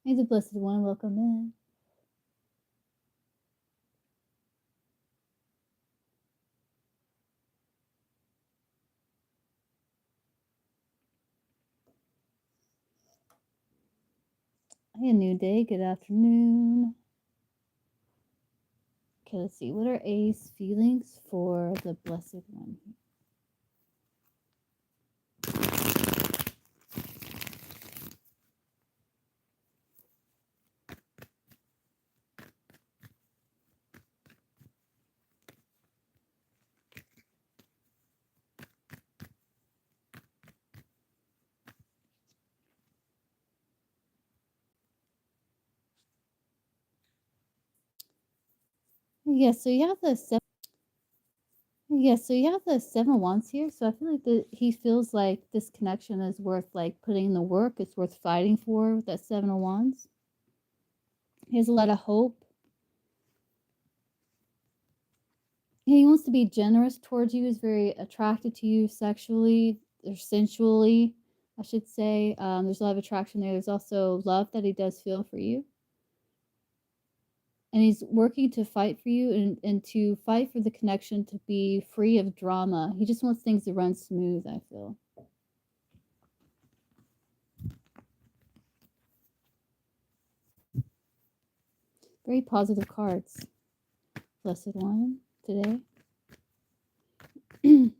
May the Blessed One welcome in. Hey, a new day. Good afternoon. Okay, let's see. What are A's feelings for the Blessed One? Yeah, so you have the seven. Yeah, so you have the 7 of Wands here. So I feel like he feels like this connection is worth like putting in the work. It's worth fighting for with that 7 of Wands. He has a lot of hope. He wants to be generous towards you. He's very attracted to you sexually or sensually, I should say. There's a lot of attraction there. There's also love that he does feel for you. And he's working to fight for you and to fight for the connection to be free of drama. He just wants things to run smooth, I feel. Very positive cards, Blessed One, today. Am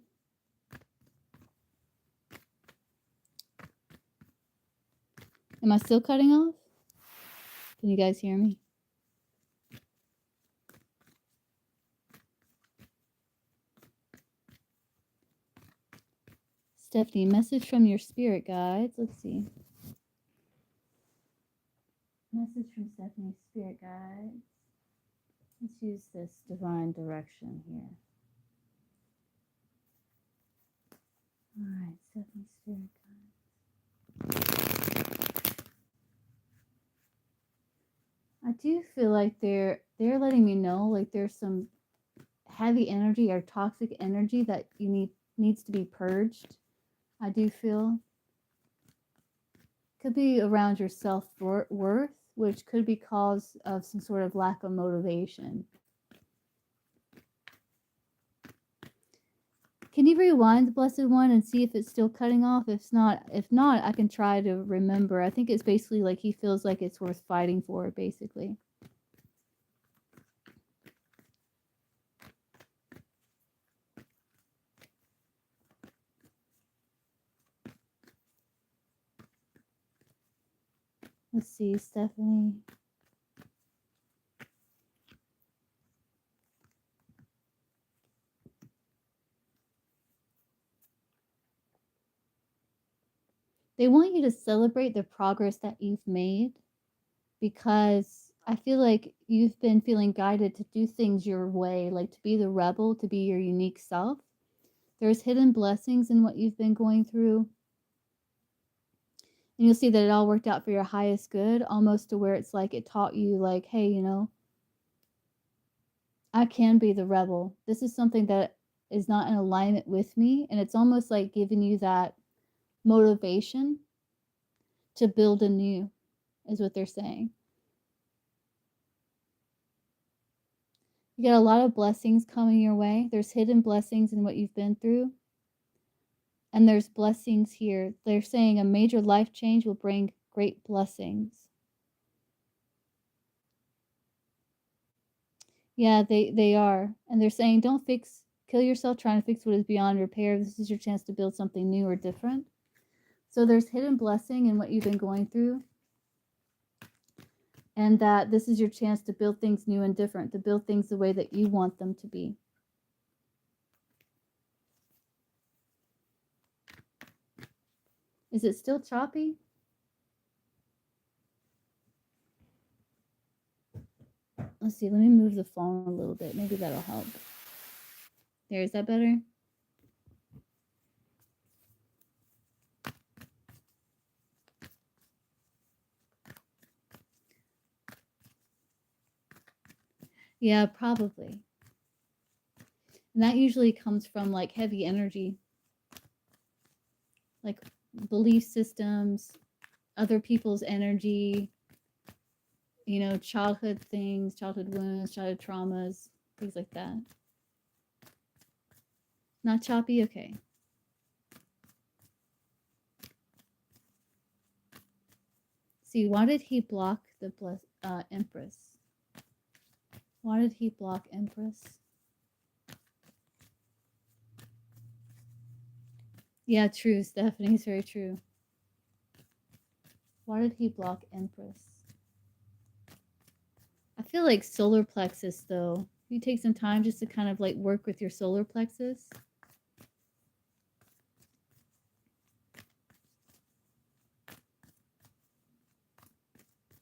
I still cutting off? Can you guys hear me? Stephanie, message from your spirit guides. Let's see. Message from Stephanie's spirit guides. Let's use this divine direction here. All right, Stephanie's spirit guides. I do feel like they're letting me know like there's some heavy energy or toxic energy that needs to be purged. I do feel could be around your self-worth, which could be cause of some sort of lack of motivation. Can you rewind the Blessed One and see if it's still cutting off? If not, I can try to remember. I think it's basically like he feels like it's worth fighting for, basically. Let's see, Stephanie. They want you to celebrate the progress that you've made because I feel like you've been feeling guided to do things your way, like to be the rebel, to be your unique self. There's hidden blessings in what you've been going through. And you'll see that it all worked out for your highest good, almost to where it's like it taught you, like, hey, you know, I can be the rebel. This is something that is not in alignment with me. And it's almost like giving you that motivation to build anew, is what they're saying. You got a lot of blessings coming your way. There's hidden blessings in what you've been through. And there's blessings here. They're saying a major life change will bring great blessings. Yeah, they are. And they're saying don't kill yourself trying to fix what is beyond repair. This is your chance to build something new or different. So there's hidden blessing in what you've been going through. And that this is your chance to build things new and different, to build things the way that you want them to be. Is it still choppy? Let's see, let me move the phone a little bit. Maybe that'll help. There, is that better? Yeah, probably. And that usually comes from like heavy energy, like belief systems, other people's energy, childhood things, childhood wounds, childhood traumas, things like that. Not choppy? Okay. See, why did he block the Empress? Why did he block Empress? Yeah, true. Stephanie's very true. Why did he block Empress? I feel like solar plexus, though. You take some time just to kind of like work with your solar plexus.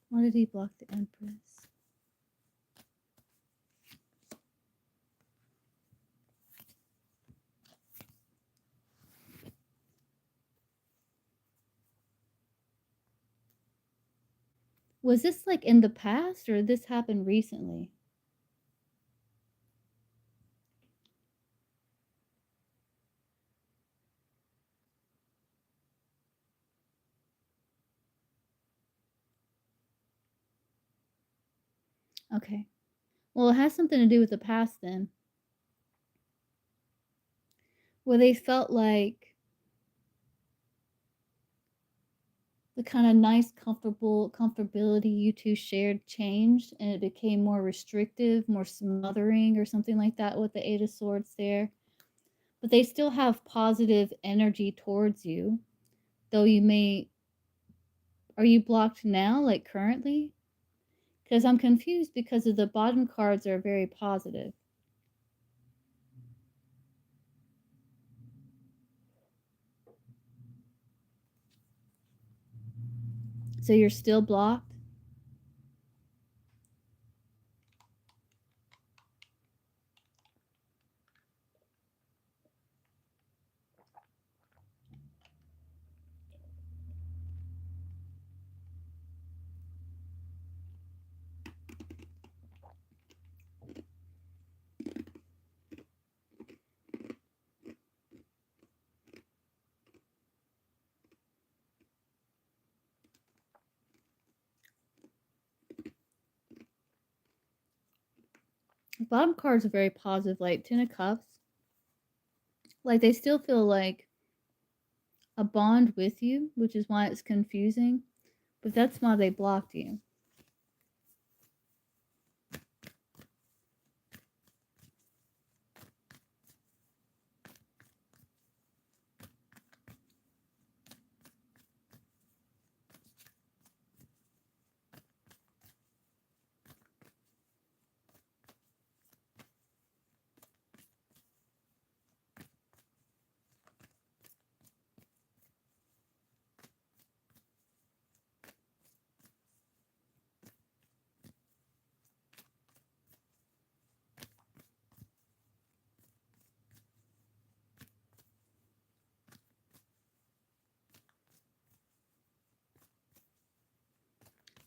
Why did he block the Empress? Was this like in the past or did this happen recently? Okay. Well, it has something to do with the past then. Where they felt like the kind of nice, comfortability you two shared changed and it became more restrictive, more smothering, or something like that with the Eight of Swords there. But they still have positive energy towards you, though you may. Are you blocked now, like currently? Because I'm confused because of the bottom cards are very positive. So you're still blocked? Bottom cards are very positive, like Ten of Cups. Like they still feel like a bond with you, which is why it's confusing. But that's why they blocked you.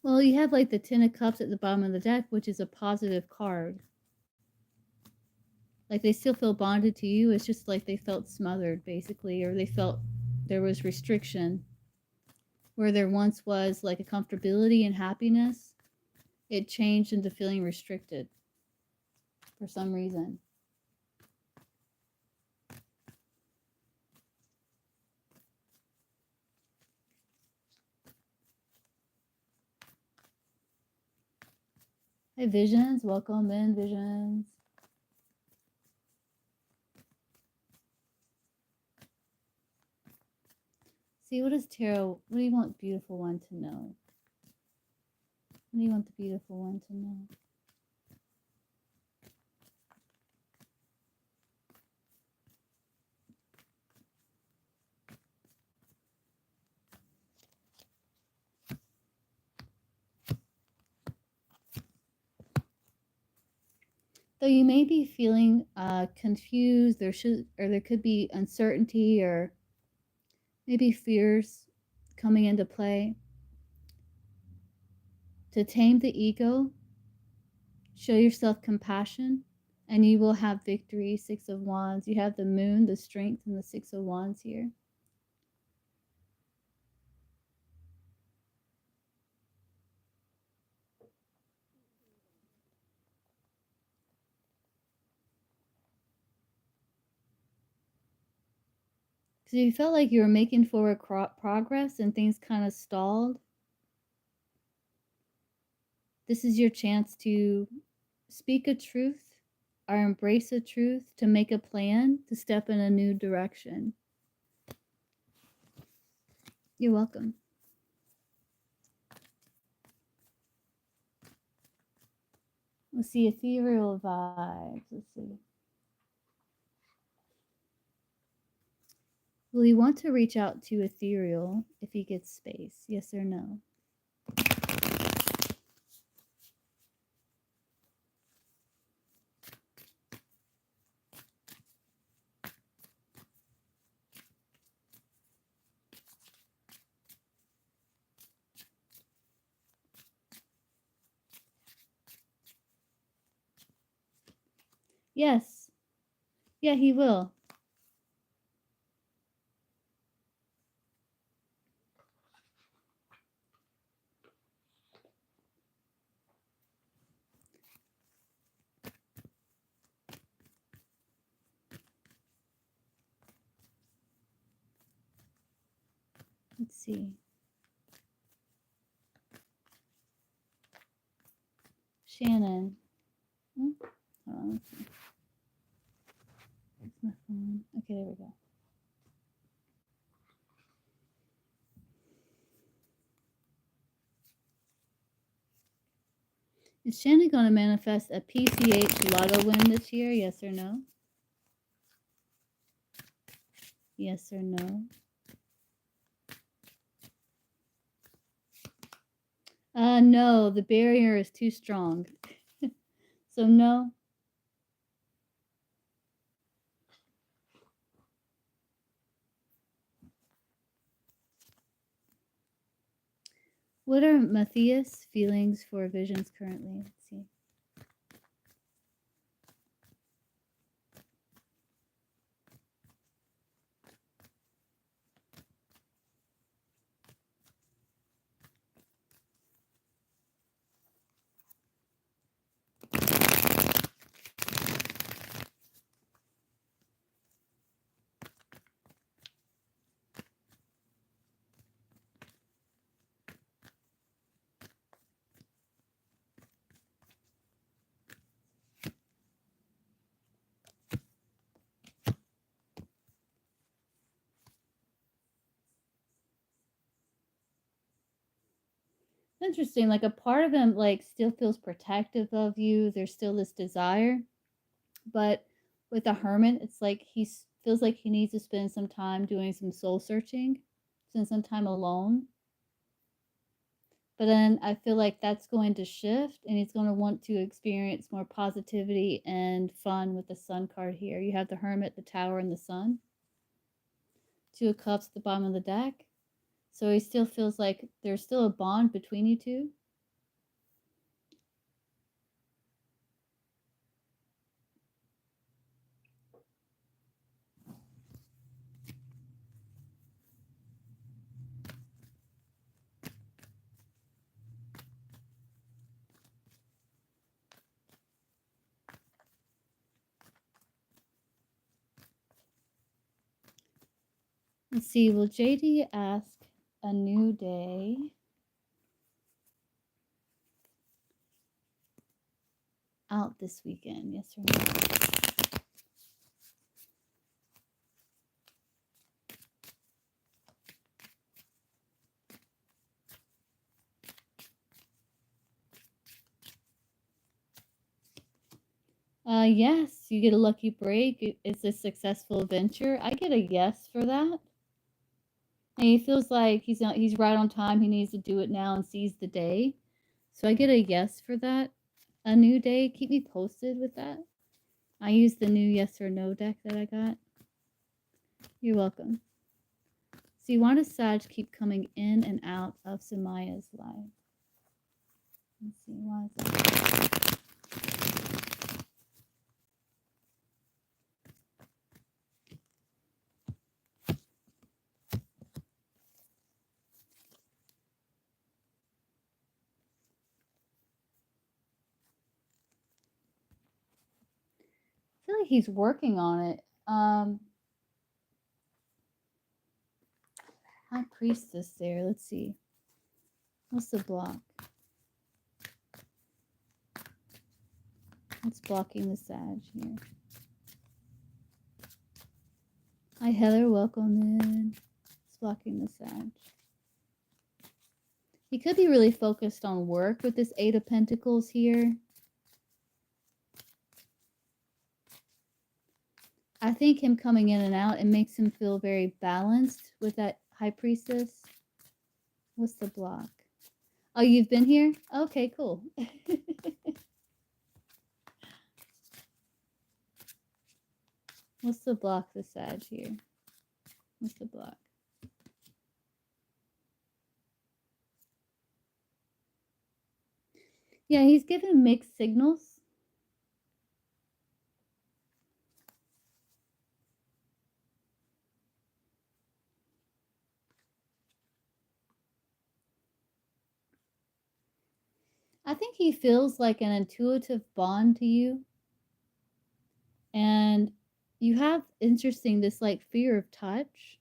Well, you have like the Ten of Cups at the bottom of the deck, which is a positive card. Like they still feel bonded to you. It's just like they felt smothered, basically, or they felt there was restriction. Where there once was like a comfortability and happiness, it changed into feeling restricted for some reason. Hey, Visions. Welcome in, Visions. See, what is tarot? What do you want beautiful one to know? What do you want the beautiful one to know? Though you may be feeling confused, there could be uncertainty or maybe fears coming into play. To tame the ego, show yourself compassion, and you will have victory. Six of Wands. You have the Moon, the Strength, and the Six of Wands here. Because you felt like you were making forward progress and things kind of stalled. This is your chance to speak a truth or embrace a truth, to make a plan, to step in a new direction. You're welcome. Let's see, ethereal vibes. Let's see. Will he want to reach out to ethereal if he gets space? Yes or no? Yes. Yeah, he will. Let's see. Shannon. Hold on, let's see. Where's my phone? Okay, there we go. Is Shannon going to manifest a PCH lotto win this year? Yes or no? Yes or no? No, the barrier is too strong. So no. What are Matthias' feelings for visions currently? Let's see. Interesting. Like a part of him like still feels protective of you. There's still this desire. But with the hermit, it's like he feels like he needs to spend some time doing some soul searching, spend some time alone. But then I feel like that's going to shift and he's going to want to experience more positivity and fun with the sun card here. You have the hermit, the tower, and the sun. Two of cups at the bottom of the deck. So he still feels like there's still a bond between you two. Let's see, will JD ask a new day out this weekend? Yes or no? Yes, you get a lucky break. It's a successful venture. I get a yes for that. And he feels like he's right on time. He needs to do it now and seize the day. So I get a yes for that. A new day. Keep me posted with that. I use the new yes or no deck that I got. You're welcome. So you want a Sag keep coming in and out of Samaya's life. Let's see, why is that? I feel like he's working on it. High Priestess there. Let's see. What's the block? What's blocking the Sag here? Hi, Heather. Welcome in. It's blocking the Sag. He could be really focused on work with this Eight of Pentacles here. I think him coming in and out, it makes him feel very balanced with that High Priestess. What's the block? Oh, you've been here? Okay, cool. What's the block, the Sag here? What's the block? Yeah, he's given mixed signals. I think he feels like an intuitive bond to you. And you have, interesting, this like fear of touch.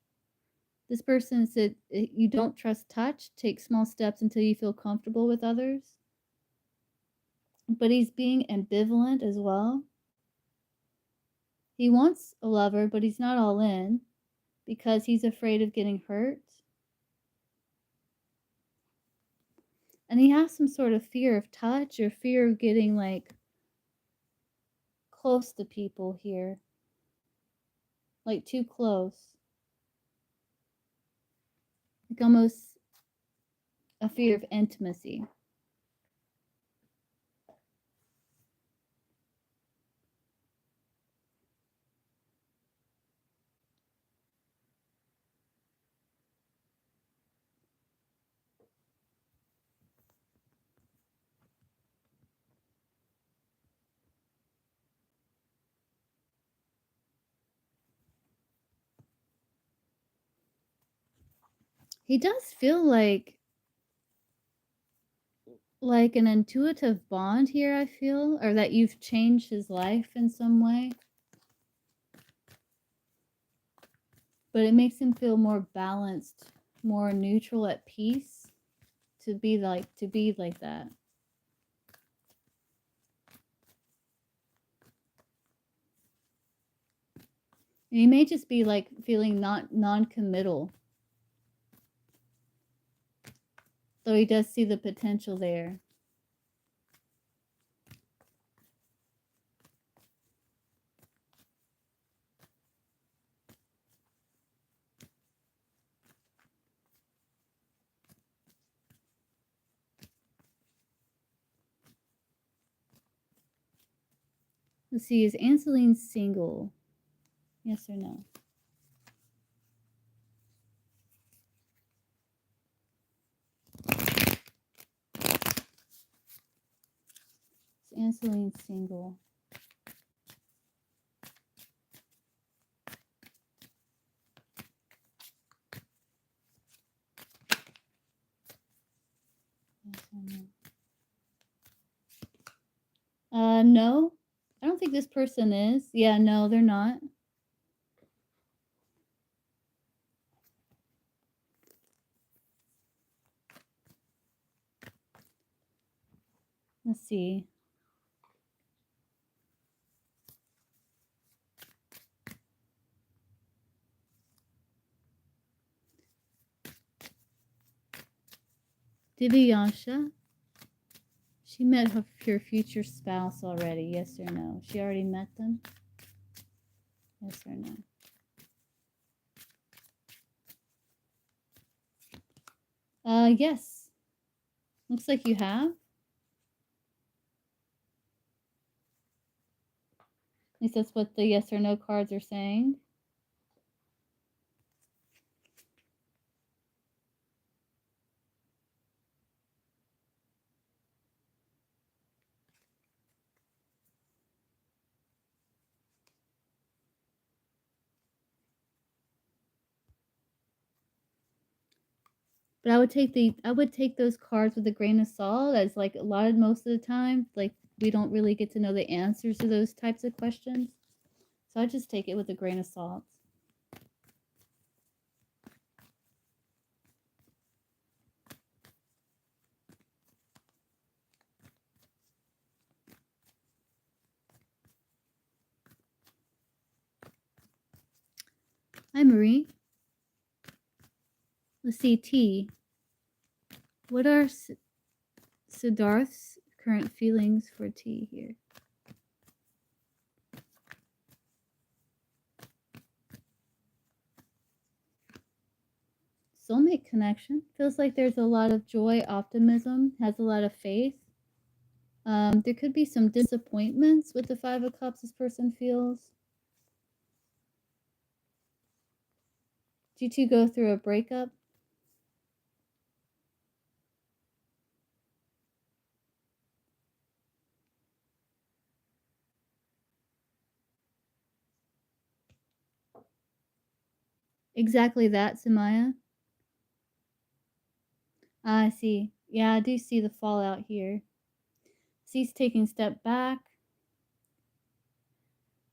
This person said you don't trust touch. Take small steps until you feel comfortable with others. But he's being ambivalent as well. He wants a lover, but he's not all in because he's afraid of getting hurt. And he has some sort of fear of touch or fear of getting like close to people here. Like too close. Like almost a fear of intimacy. He does feel like an intuitive bond here, I feel, or that you've changed his life in some way. But it makes him feel more balanced, more neutral, at peace to be like that. And he may just be like feeling not non-committal. Though he does see the potential there. Let's see, is Anseline single? Yes or no? Is Anseline single? Yes or no? No. I don't think this person is. Yeah, no, they're not. Let's see. Divyansha. She met her future spouse already. Yes or no? She already met them? Yes or no? Yes. Looks like you have. At least that's what the yes or no cards are saying. But I would take those cards with a grain of salt, as like a lot of most of the time, like we don't really get to know the answers to those types of questions. So I just take it with a grain of salt. Hi, Marie. Let's see, T. What are Siddharth's current feelings for T here? Soulmate connection. Feels like there's a lot of joy, optimism, has a lot of faith. There could be some disappointments with the Five of Cups this person feels. Do you two go through a breakup? Exactly that, Samaya. I see. Yeah, I do see the fallout here. C's taking a step back.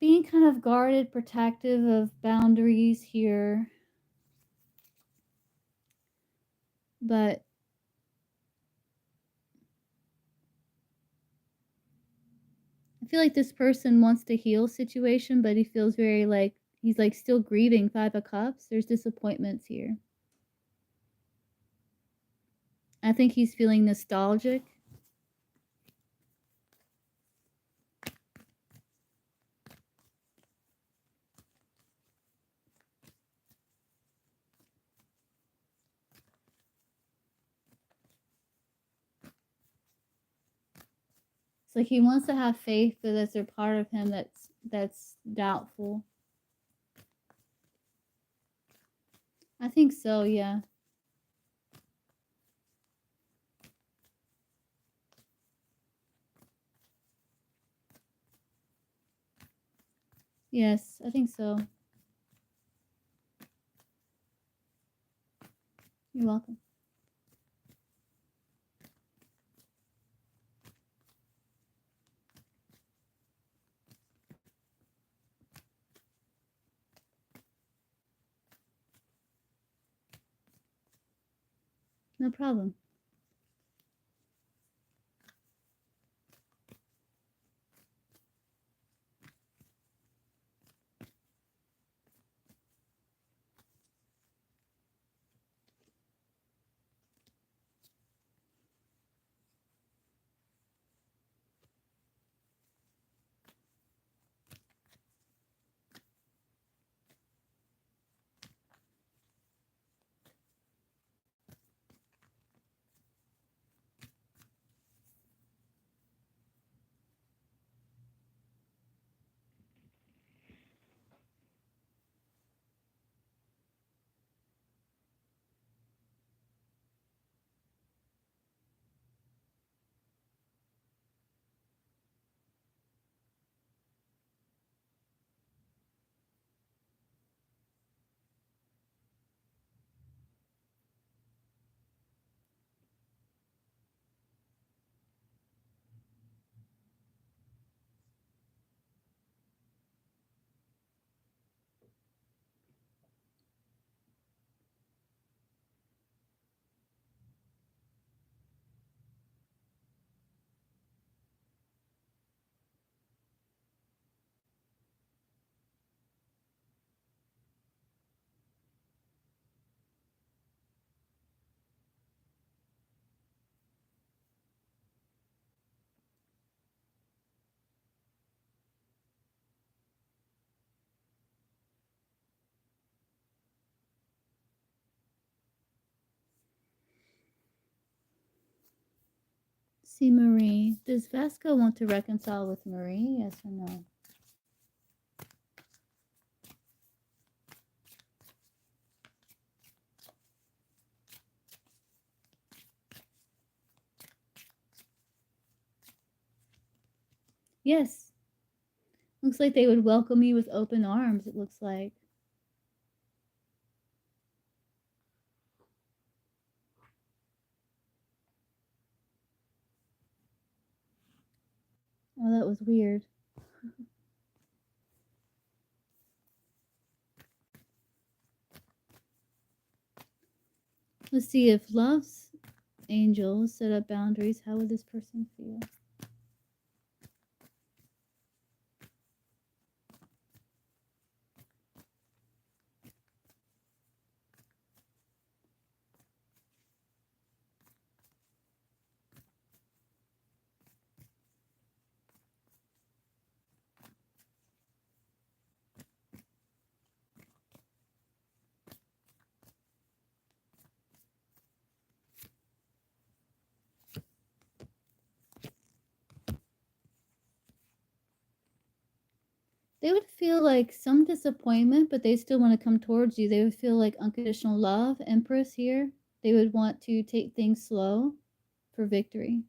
Being kind of guarded, protective of boundaries here. But I feel like this person wants to heal situation, but he feels very like he's like still grieving Five of Cups. There's disappointments here. I think he's feeling nostalgic. It's like he wants to have faith, but there's a part of him that's doubtful. I think so, yeah. Yes, I think so. You're welcome. No problem. See Marie. Does Vasco want to reconcile with Marie? Yes or no? Yes. Looks like they would welcome you with open arms, it looks like. Oh, that was weird. Let's see if love's angels set up boundaries. How would this person feel? feel like some disappointment, but they still want to come towards you. They would feel like unconditional love. Empress here. They would want to take things slow for victory.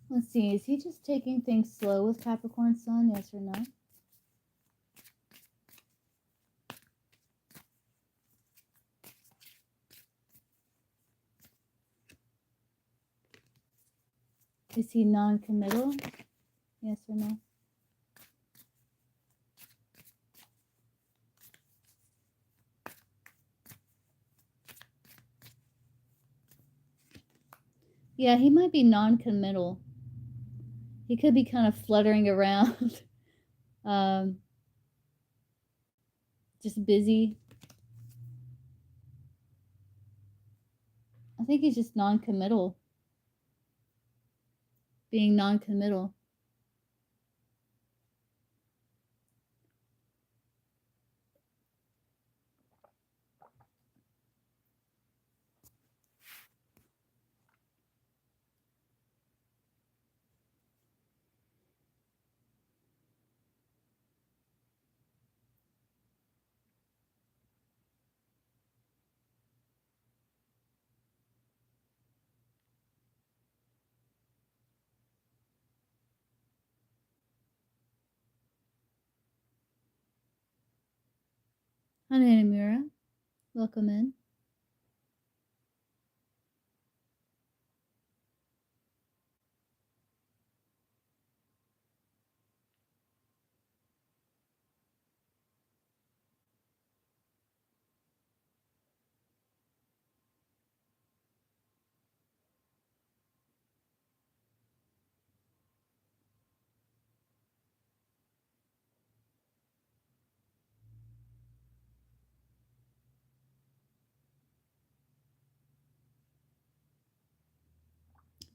Let's see, is he just taking things slow with Capricorn Sun? Yes or no? Is he non-committal? Yes or no? Yeah, he might be non-committal. He could be kind of fluttering around. Just busy. I think he's just non-committal. Being non-committal. Hi, Nanamura. Welcome in.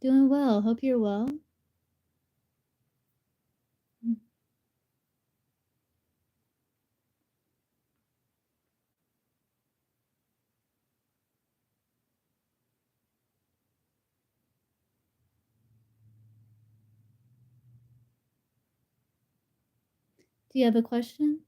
Doing well. Hope you're well. Do you have a question?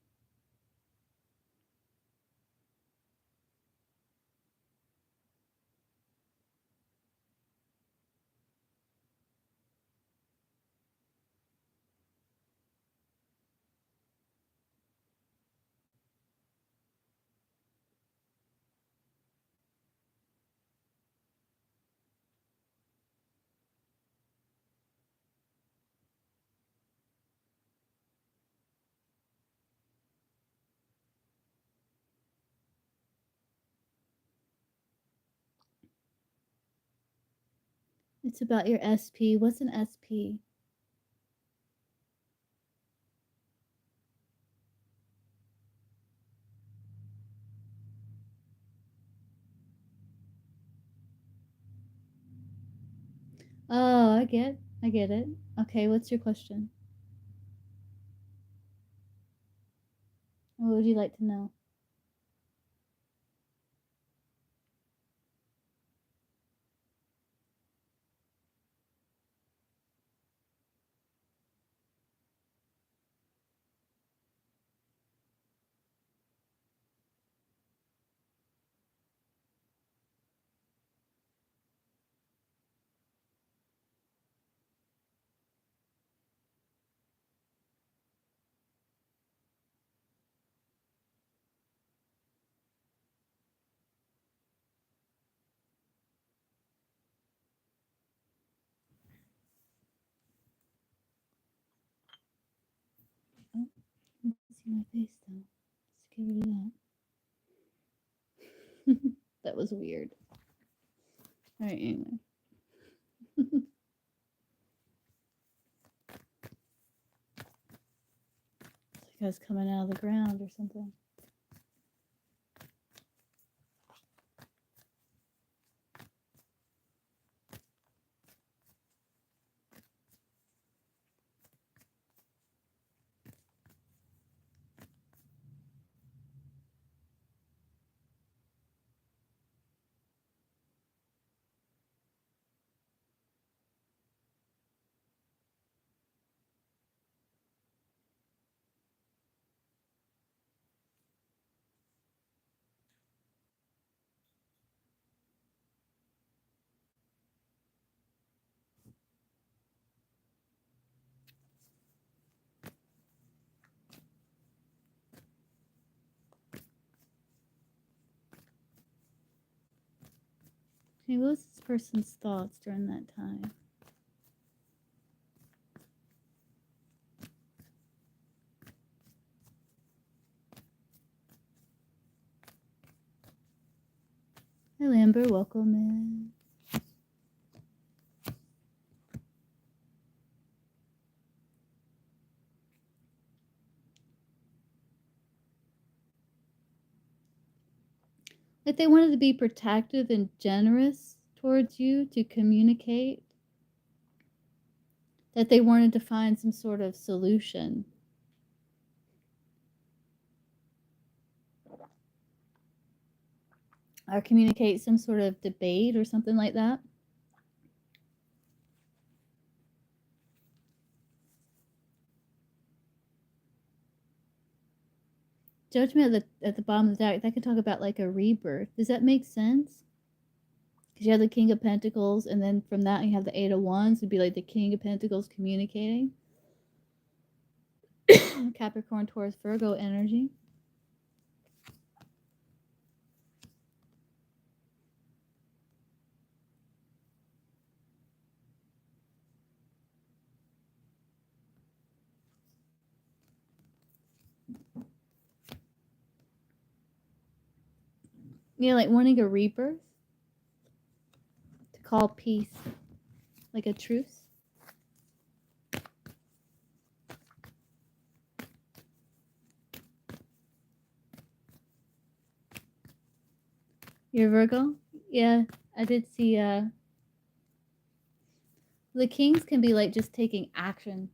It's about your SP. What's an SP? Oh, I get it. Okay, what's your question? What would you like to know? Oh, you can see my face though. Let's get rid of that. That was weird. Alright, anyway. It's like I was coming out of the ground or something. Okay, what was this person's thoughts during that time? Hi, Lambert. Welcome in. Like they wanted to be protective and generous towards you to communicate. That they wanted to find some sort of solution. Or communicate some sort of debate or something like that. Judgment at the bottom of the deck, that could talk about like a rebirth. Does that make sense? Because you have the King of Pentacles, and then from that you have the Eight of Wands. Would be like the King of Pentacles communicating. Capricorn, Taurus, Virgo energy. Yeah, like wanting a rebirth. To call peace. Like a truce. You're Virgo? Yeah, I did see the kings can be like just taking action.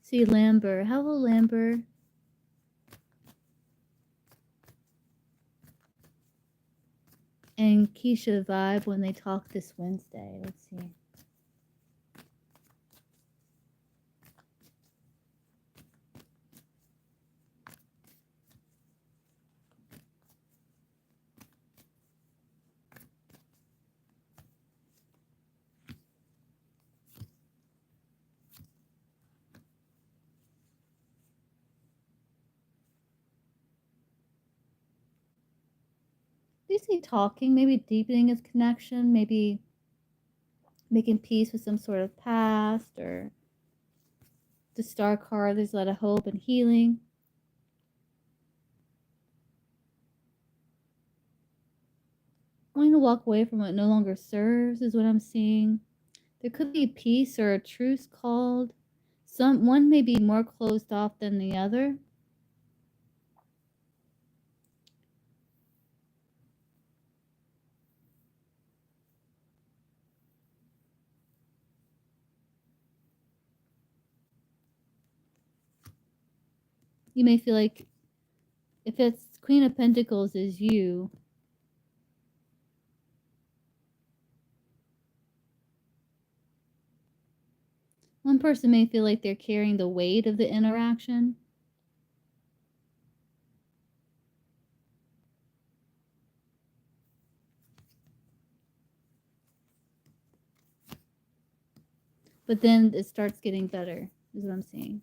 See Lambert. How will Lambert and Keisha vibe when they talk this Wednesday? Let's see. You see talking, maybe deepening his connection, maybe making peace with some sort of past, or the star card, there's a lot of hope and healing. Wanting to walk away from what no longer serves is what I'm seeing. There could be peace or a truce called. One may be more closed off than the other. You may feel like if it's Queen of Pentacles is you, One person may feel like they're carrying the weight of the interaction. But then it starts getting better, is what I'm seeing.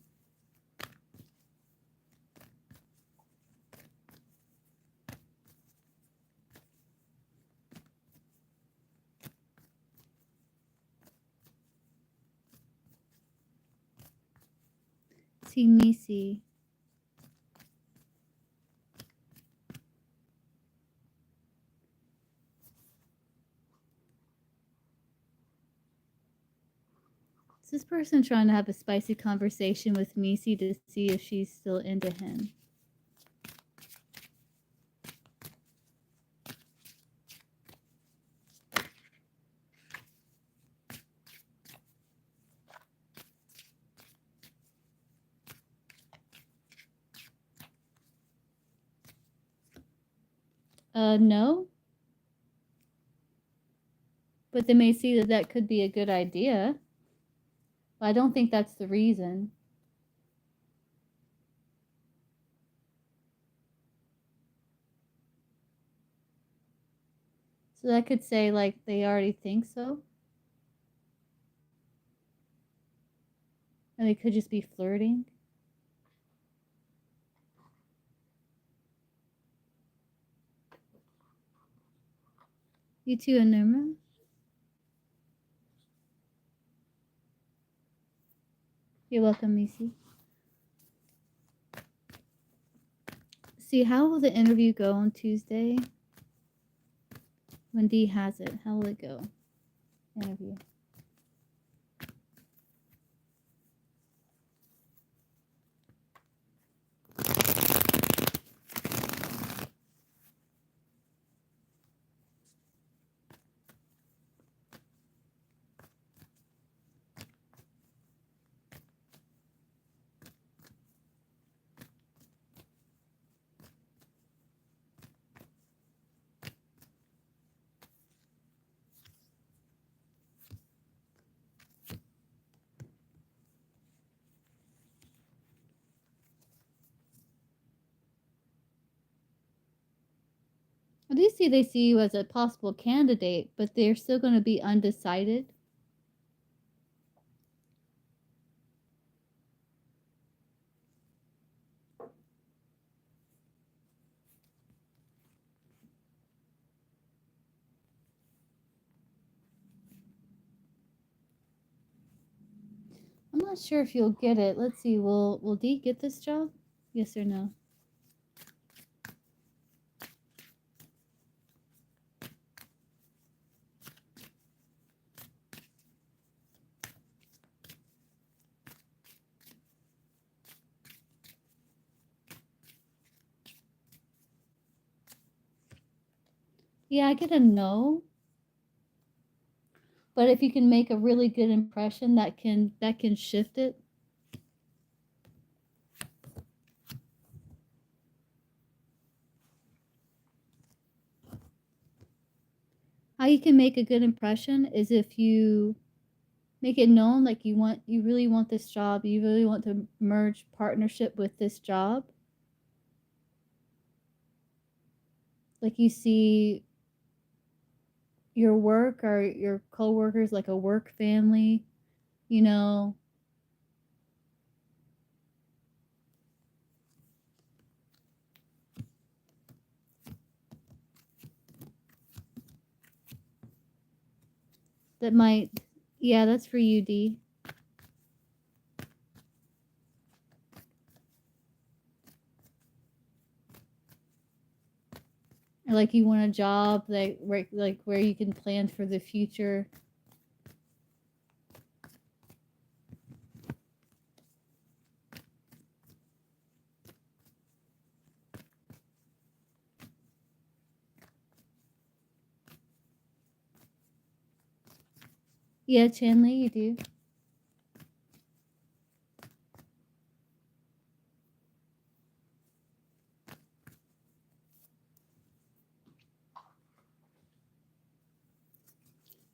See Missy. Is this person trying to have a spicy conversation with Missy to see if she's still into him? No. But they may see that that could be a good idea. But I don't think that's the reason. So that could say, like, they already think so. And they could just be flirting. You too, Anurma. You're welcome, Missy. See, how will the interview go on Tuesday? When Dee has it, how will it go? Interview. I do see they see you as a possible candidate, but they're still going to be undecided. I'm not sure if you'll get it. Let's see. Will Dee get this job? Yes or no? Yeah, I get a no. But if you can make a really good impression, that can shift it. How you can make a good impression is if you make it known like you really want this job, you really want to merge partnership with this job. Like you see your work or your coworkers like a work family, you know. That might, yeah, that's for you, Dee. Or like you want a job that like where you can plan for the future. Yeah, Chanley, you do.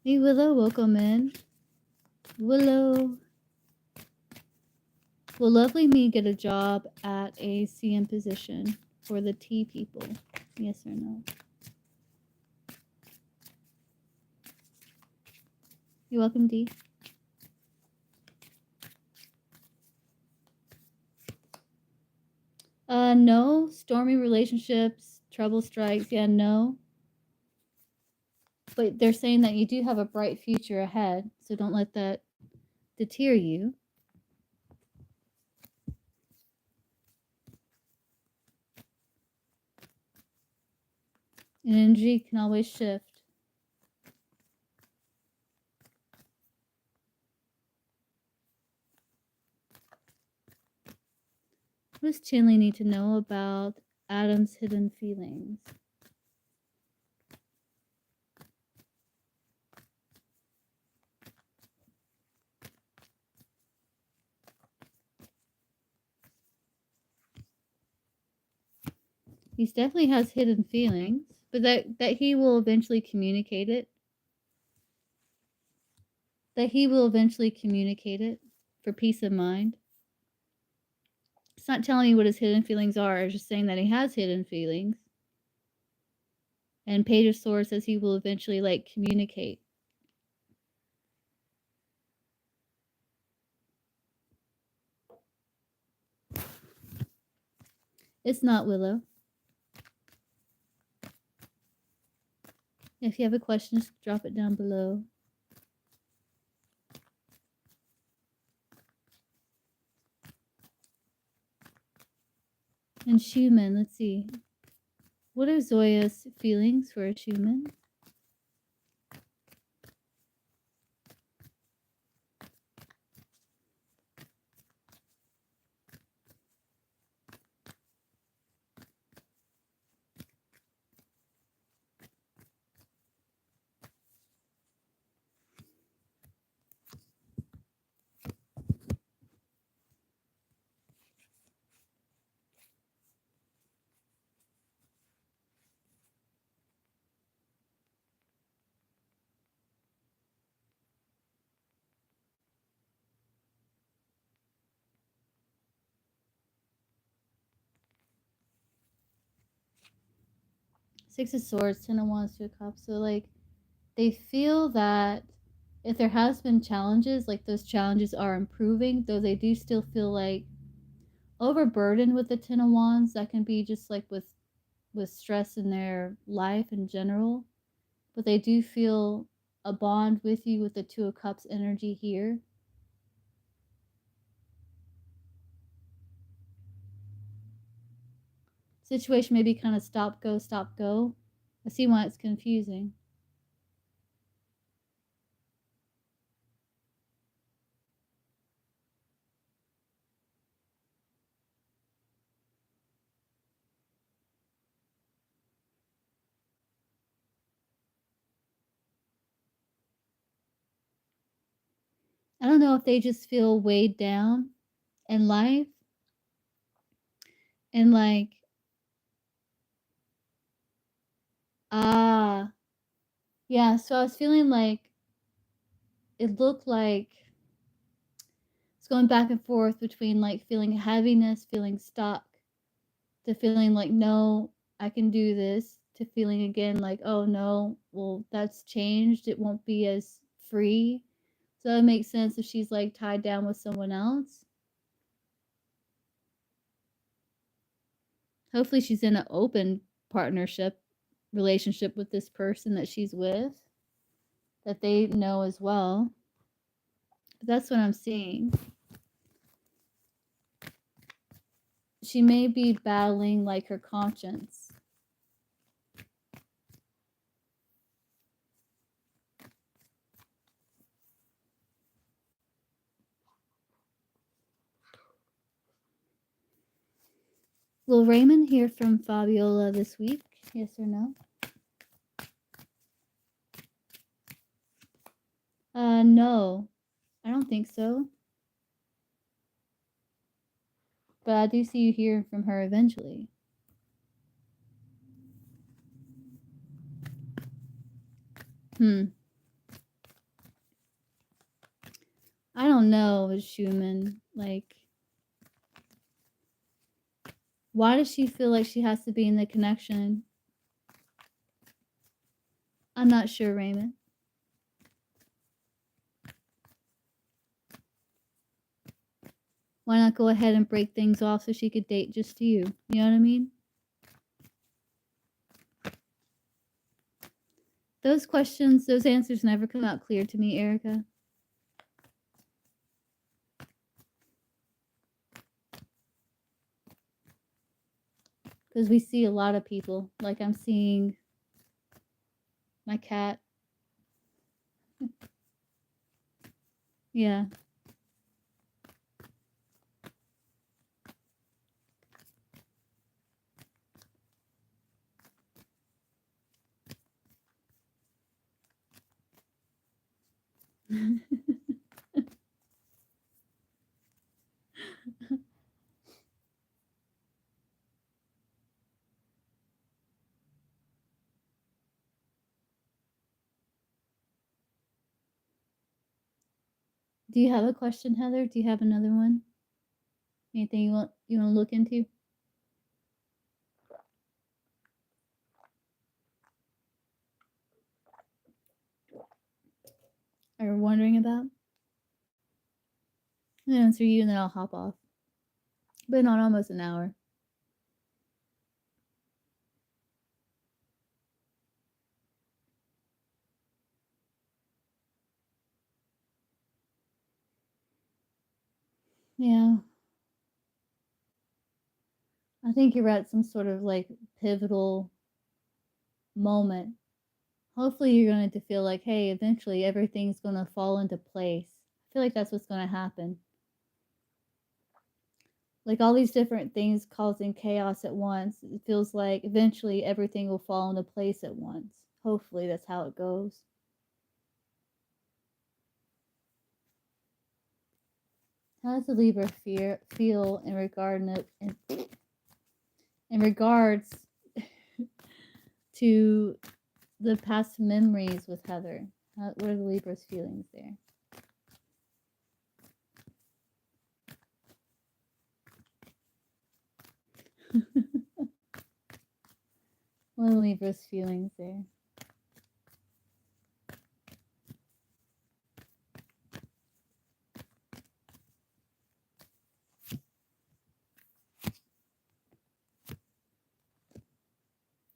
Hey, Willow, welcome in. Willow. Will lovely me get a job at a CM position for the T people? Yes or no? You're welcome, D. No. Stormy relationships, trouble strikes. Yeah, no. But they're saying that you do have a bright future ahead, so don't let that deter you. And energy can always shift. What does Chandler need to know about Adam's hidden feelings? He definitely has hidden feelings, but that he will eventually communicate it. That he will eventually communicate it for peace of mind. It's not telling me what his hidden feelings are. It's just saying that he has hidden feelings. And Page of Swords says he will eventually communicate. It's not Willow. If you have a question, just drop it down below. And Schumann, let's see. What are Zoya's feelings for a Schumann? Six of Swords, Ten of Wands, Two of Cups. So they feel that if there has been challenges, those challenges are improving, though they do still feel overburdened with the Ten of Wands. That can be just with stress in their life in general. But they do feel a bond with you with the Two of Cups energy here. Situation may be kind of stop, go, stop, go. I see why it's confusing. I don't know if they just feel weighed down in life and yeah, so I was feeling it looked like it's going back and forth between feeling heaviness, feeling stuck, to feeling no, I can do this, to feeling again oh no, well, that's changed. It won't be as free. So it makes sense if she's tied down with someone else. Hopefully she's in an open partnership relationship with this person that she's with, that they know as well. But that's what I'm seeing. She may be battling her conscience. Will Raymond hear from Fabiola this week? Yes or no? No. I don't think so. But I do see you hearing from her eventually. I don't know, Schumann. Why does she feel like she has to be in the connection? I'm not sure, Raymond. Why not go ahead and break things off so she could date just you? You know what I mean? Those questions, those answers never come out clear to me, Erica. Because we see a lot of people. Like I'm seeing my cat. Yeah. Do you have a question, Heather? Do you have another one? Anything you want to look into? Or wondering about? I'll answer you and then I'll hop off. Been on almost an hour. Yeah. I think you're at some sort of like pivotal moment. Hopefully you're going to feel like, hey, eventually everything's going to fall into place. I feel like that's what's going to happen. Like all these different things causing chaos at once. It feels like eventually everything will fall into place at once. Hopefully that's how it goes. How does the Libra feel in regards to the past memories with Heather? What are the Libra's feelings there? What are the Libra's feelings there?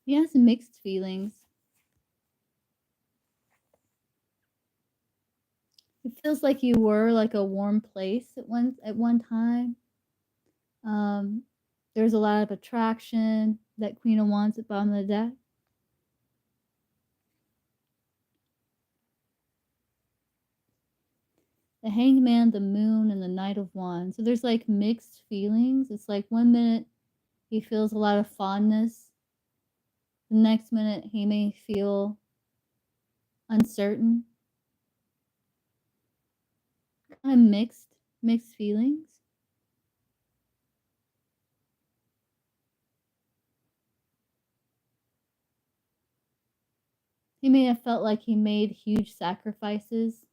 He has mixed feelings. It feels like you were like a warm place at one time. There's a lot of attraction. That Queen of Wands at the bottom of the deck. The Hangman, the Moon, and the Knight of Wands. So there's like mixed feelings. It's like one minute he feels a lot of fondness. The next minute he may feel uncertain. Kind of mixed feelings. He may have felt like he made huge sacrifices,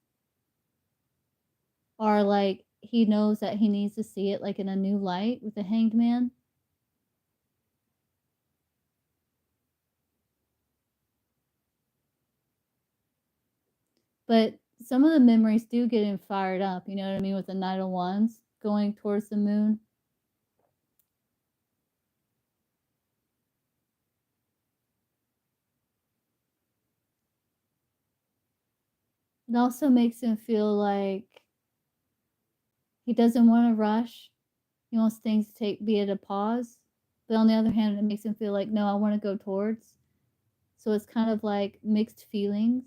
or like he knows that he needs to see it like in a new light with the Hanged Man. But some of the memories do get him fired up, you know what I mean, with the Knight of Wands going towards the moon. It also makes him feel like he doesn't want to rush. He wants things to be at a pause. But on the other hand, it makes him feel like, no, I want to go towards. So it's kind of like mixed feelings.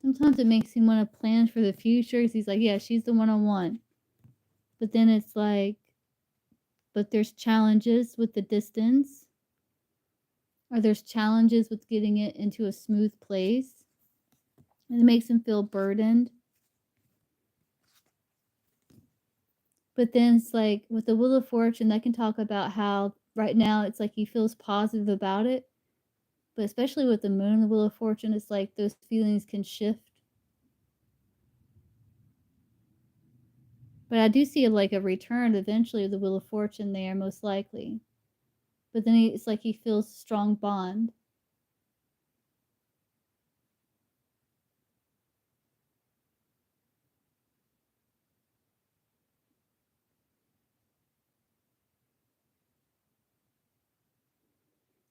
Sometimes it makes him want to plan for the future because he's like, yeah, she's the one I want. But then it's like, but there's challenges with the distance, or there's challenges with getting it into a smooth place. And it makes him feel burdened. But then it's like with the Wheel of Fortune, that can talk about how right now it's like he feels positive about it. But especially with the moon and the Wheel of Fortune, it's like those feelings can shift. But I do see like a return eventually of the Wheel of Fortune there, most likely. But then it's like he feels a strong bond.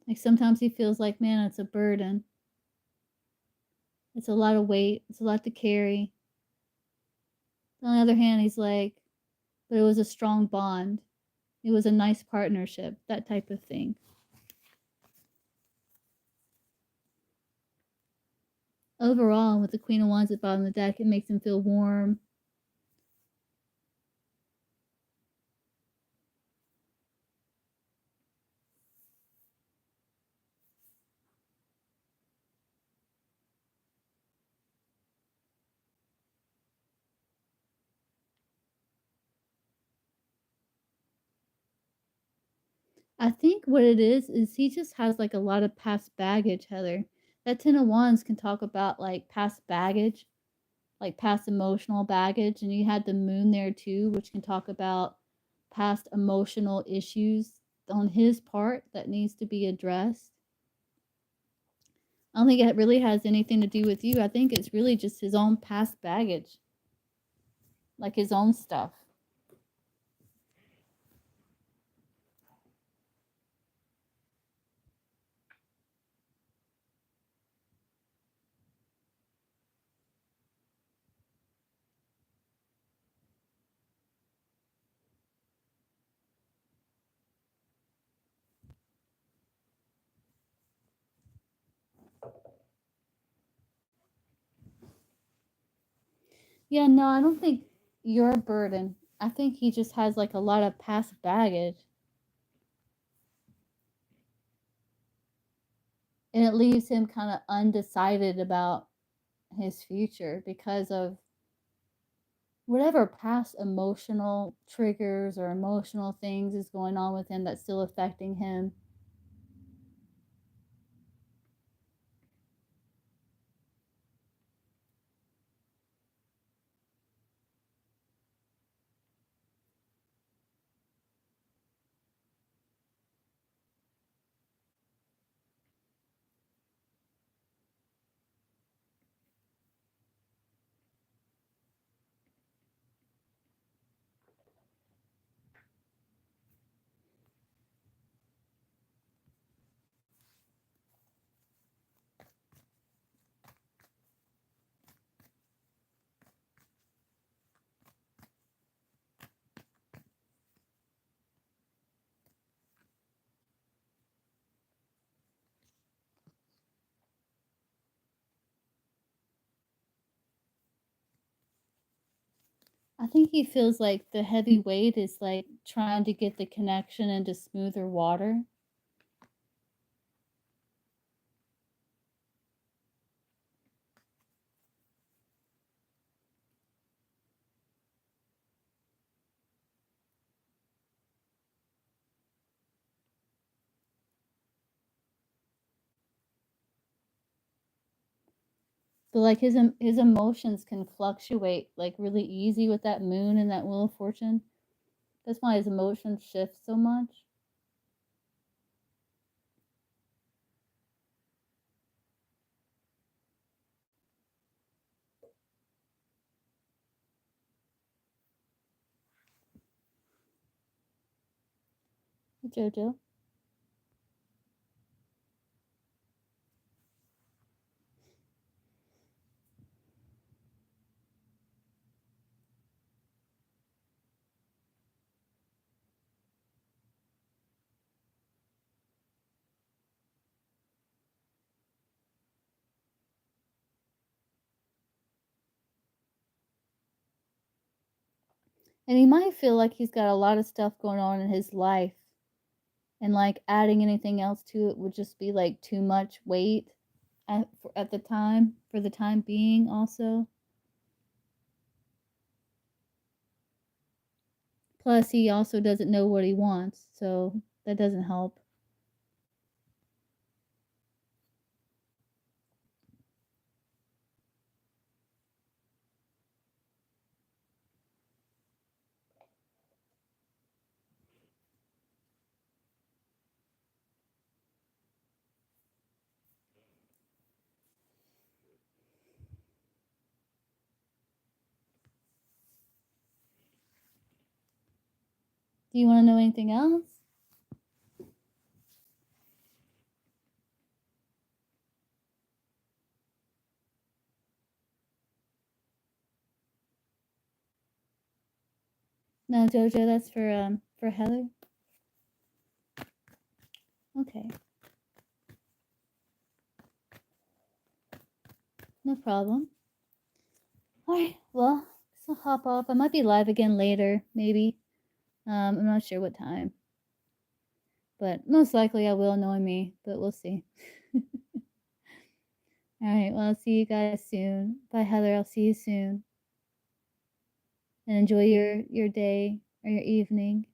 Like sometimes he feels like, man, it's a burden. It's a lot of weight. It's a lot to carry. On the other hand, he's like, but it was a strong bond. It was a nice partnership, that type of thing. Overall, with the Queen of Wands at the bottom of the deck, it makes him feel warm. I think what it is he just has like a lot of past baggage, Heather. That Ten of Wands can talk about like past baggage, like past emotional baggage, and you had the moon there too, which can talk about past emotional issues on his part that needs to be addressed. I don't think it really has anything to do with you. I think it's really just his own past baggage, like his own stuff. Yeah, no, I don't think you're a burden. I think he just has like a lot of past baggage. And it leaves him kind of undecided about his future because of whatever past emotional triggers or emotional things is going on with him that's still affecting him. I think he feels like the heavy weight is like trying to get the connection into smoother water. But like his emotions can fluctuate like really easy with that moon and that Wheel of Fortune. That's why his emotions shift so much. Jojo. And he might feel like he's got a lot of stuff going on in his life, and, like, adding anything else to it would just be, like, too much weight at the time for the time being also. Plus, he also doesn't know what he wants, so that doesn't help. Do you wanna know anything else? No, Jojo, that's for Heather? Okay, no problem. Alright, well, so hop off. I might be live again later, maybe. I'm not sure what time. But most likely I will, knowing me, but we'll see. Alright, well, I'll see you guys soon. Bye, Heather, I'll see you soon. And enjoy your day or your evening.